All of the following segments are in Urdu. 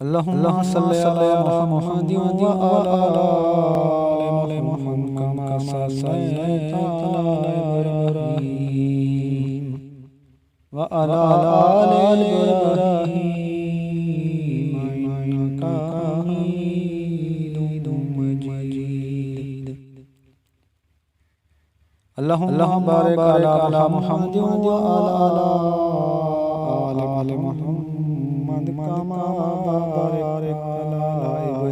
اللهم صل على محمد وعلى آل محمد كما صليت على إبراهيم وعلى آل إبراهيم إنك حميد مجيد. اللهم بارك على محمد وعلى آل محمد كما باركت على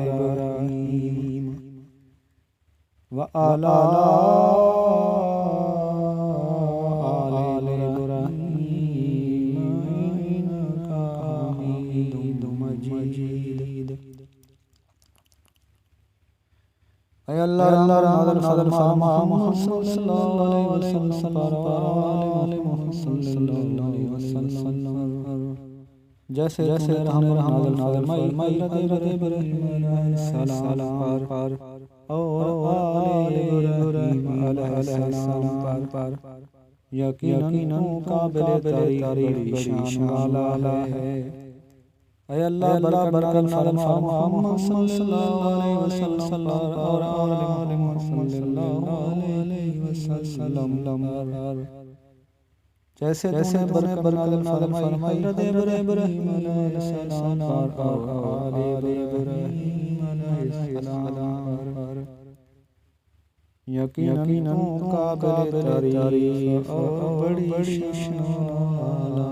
إبراهيم وعلى آل إبراهيم إنك حميد مجيد. اے اللہ نازل فرما محمد صلی اللہ علیہ وسلم پر آل محمد صلی اللہ علیہ وسلم جیسے رحم نازل فرمائی حضرت ابراہیم علیہ السلام پر اور آل ابراہیم علیہ السلام پر یقیناً قابل تعریف شان والا ہے. اے اللہ برکت فرما محمد صلی اللہ علیہ وسلم اور آل محمد صلی اللہ علیہ وسلم جیسے برکت نازل فرمائی حضرت ابراہیم علیہ السلام اور آل ابراہیم علیہ السلام پر یقیناً قابل تعریف اور بڑی شان والا